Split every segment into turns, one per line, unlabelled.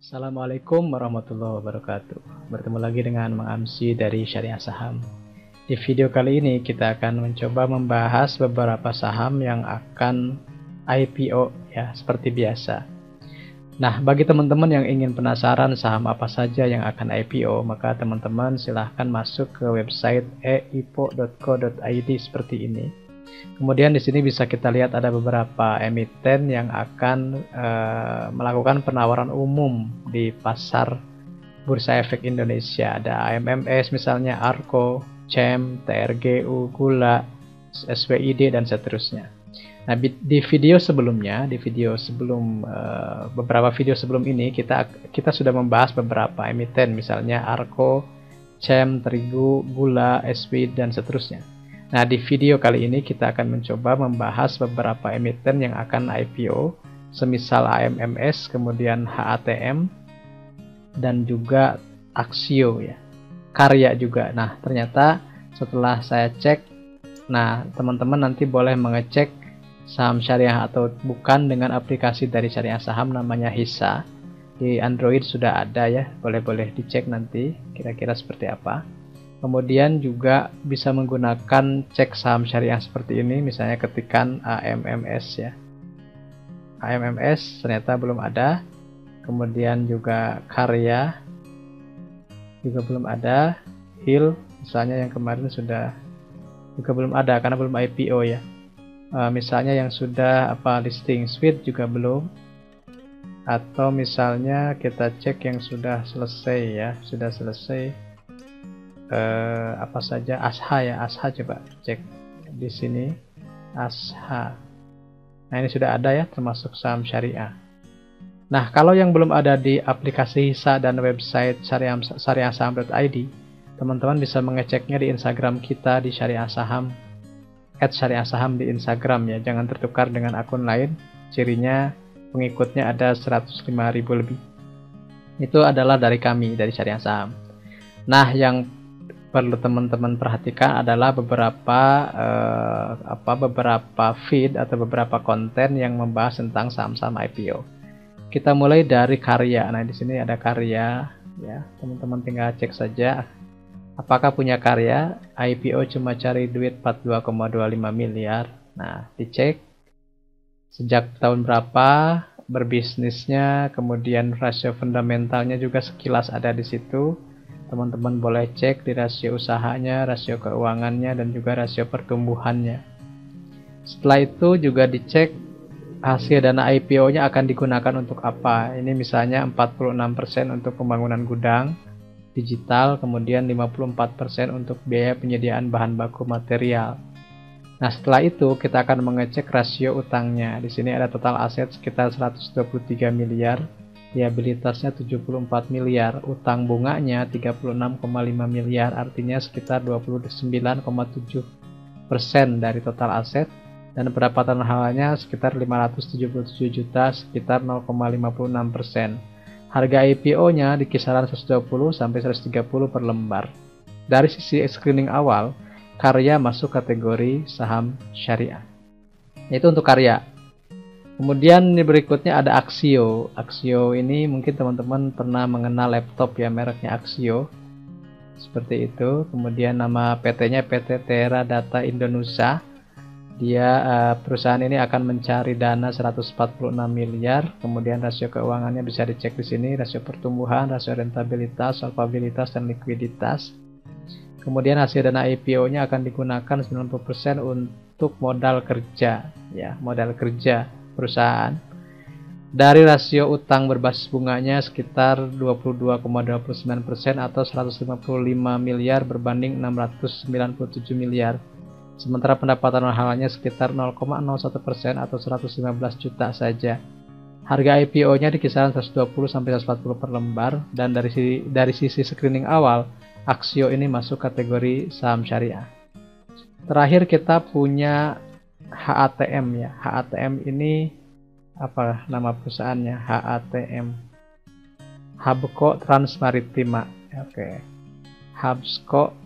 Assalamualaikum warahmatullahi wabarakatuh. Bertemu lagi dengan Mang Amsi dari Syariah Saham. Di video kali ini kita akan mencoba membahas beberapa saham yang akan IPO ya, seperti biasa. Nah, bagi teman-teman yang ingin penasaran saham apa saja yang akan IPO, maka teman-teman silahkan masuk ke website eipo.co.id seperti ini. Kemudian di sini bisa kita lihat ada beberapa emiten yang akan melakukan penawaran umum di pasar Bursa Efek Indonesia. Ada AMMS misalnya, Arko, CEM, TRGU, Gula, SWID dan seterusnya. Nah, di video sebelumnya, beberapa video sebelum ini kita sudah membahas beberapa emiten, misalnya Arko, CEM, Terigu, Gula, SWID dan seterusnya. Nah, di video kali ini kita akan mencoba membahas beberapa emiten yang akan IPO, semisal AMMS, kemudian HATM, dan juga Aksio ya. Karya juga. Nah, ternyata setelah saya cek, nah teman-teman nanti boleh mengecek saham syariah atau bukan dengan aplikasi dari Syariah Saham namanya Hisa. Di Android sudah ada ya, boleh dicek nanti kira-kira seperti apa. Kemudian juga bisa menggunakan cek saham syariah seperti ini, misalnya ketikan AMMS ya. AMMS ternyata belum ada. Kemudian juga Karya juga belum ada. HIL misalnya yang kemarin sudah juga belum ada karena belum IPO ya. Misalnya yang sudah listing SWID juga belum. Atau misalnya kita cek yang sudah selesai ya, sudah selesai. Apa saja, ASHA ya, ASHA coba cek di sini, ASHA. Nah, ini sudah ada ya, termasuk saham syariah. Nah, kalau yang belum ada di aplikasi Hisa dan website syariahsaham.id, teman-teman bisa mengeceknya di Instagram kita di Syariah Saham, @syariahsaham di Instagram ya. Jangan tertukar dengan akun lain, cirinya pengikutnya ada 105.000 lebih. Itu adalah dari kami, dari Syariah Saham. Nah, yang perlu teman-teman perhatikan adalah beberapa feed atau beberapa konten yang membahas tentang saham-saham IPO. Kita mulai dari Karya. Nah, di sini ada Karya ya. Teman-teman tinggal cek saja apakah punya Karya. IPO cuma cari duit 42,25 miliar. Nah, dicek sejak tahun berapa berbisnisnya, kemudian rasio fundamentalnya juga sekilas ada di situ. Teman-teman boleh cek di rasio usahanya, rasio keuangannya, dan juga rasio pertumbuhannya. Setelah itu juga dicek hasil dana IPO-nya akan digunakan untuk apa. Ini misalnya 46% untuk pembangunan gudang digital, kemudian 54% untuk biaya penyediaan bahan baku material. Nah, setelah itu kita akan mengecek rasio utangnya. Di sini ada total aset sekitar 123 miliar. Liabilitasnya 74 miliar, utang bunganya 36,5 miliar, artinya sekitar 29,7% dari total aset, dan pendapatan halalnya sekitar 577 juta, sekitar 0,56%. Harga IPO-nya di kisaran 120 sampai 130 per lembar. Dari sisi screening awal, Karya masuk kategori saham syariah. Itu untuk Karya. Kemudian di berikutnya ada Aksio. Aksio ini mungkin teman-teman pernah mengenal laptop ya, mereknya Aksio. Seperti itu. Kemudian nama PT-nya PT Tera Data Indonesia. Perusahaan ini akan mencari dana 146 miliar. Kemudian rasio keuangannya bisa dicek di sini, rasio pertumbuhan, rasio rentabilitas, solvabilitas dan likuiditas. Kemudian hasil dana IPO-nya akan digunakan 90% untuk modal kerja ya, modal kerja perusahaan. Dari rasio utang berbasis bunganya sekitar 22,29% atau 155 miliar berbanding 697 miliar. Sementara pendapatan halalnya sekitar 0,01% atau 115 juta saja. Harga IPO-nya di kisaran 120 sampai 140 per lembar, dan dari sisi screening awal, Aksio ini masuk kategori saham syariah. Terakhir kita punya HATM ya. HATM ini apa nama perusahaannya? HATM, Habsko Transmaritima. Oke. Habsko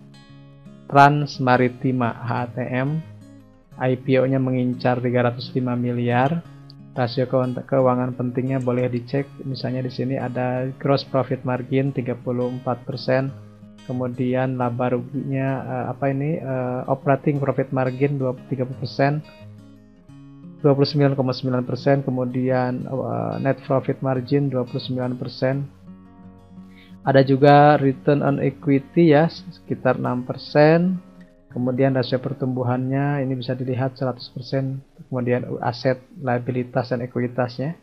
Transmaritima, HATM. IPO-nya mengincar 305 miliar. Rasio keuangan pentingnya boleh dicek, misalnya di sini ada gross profit margin 34%, kemudian laba ruginya operating profit margin 30%, 29,9%, kemudian net profit margin 29%. Ada juga return on equity ya sekitar 6%. Kemudian rasio pertumbuhannya ini bisa dilihat 100%, kemudian aset, liabilitas, dan ekuitasnya.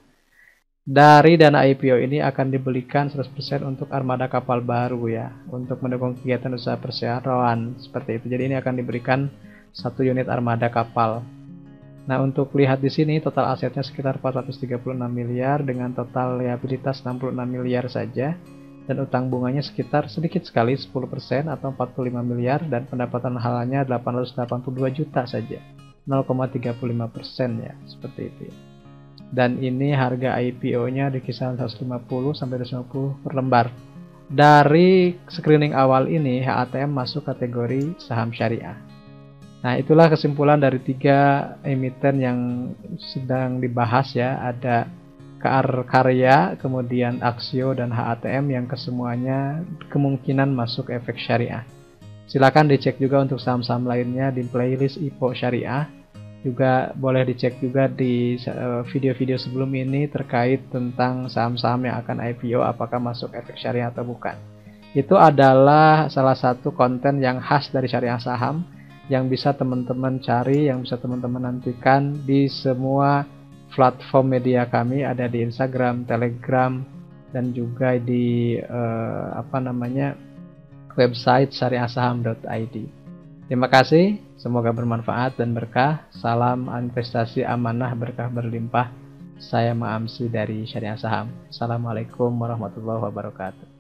Dari dana IPO ini akan dibelikan 100% untuk armada kapal baru ya, untuk mendukung kegiatan usaha perseroan seperti itu. Jadi ini akan diberikan 1 unit armada kapal. Nah, untuk lihat di sini total asetnya sekitar 436 miliar dengan total liabilitas 66 miliar saja. Dan utang bunganya sekitar sedikit sekali 10% atau 45 miliar dan pendapatan halalnya 882 juta saja, 0,35% ya, seperti itu ya. Dan ini harga IPO-nya di kisaran 150 sampai 250 per lembar. Dari screening awal ini HATM masuk kategori saham syariah. Nah, itulah kesimpulan dari 3 emiten yang sedang dibahas ya. Ada Karya, kemudian Aksio, dan HATM yang kesemuanya kemungkinan masuk efek syariah. Silakan dicek juga untuk saham-saham lainnya di playlist IPO Syariah. Juga boleh dicek juga di video-video sebelum ini terkait tentang saham-saham yang akan IPO apakah masuk efek syariah atau bukan. Itu adalah salah satu konten yang khas dari Syariah Saham yang bisa teman-teman cari, yang bisa teman-teman nantikan di semua platform media kami, ada di Instagram, Telegram, dan juga di website syariahsaham.id. Terima kasih, semoga bermanfaat dan berkah. Salam investasi amanah, berkah berlimpah. Saya Ma'amsi dari Syariah Saham. Assalamualaikum warahmatullahi wabarakatuh.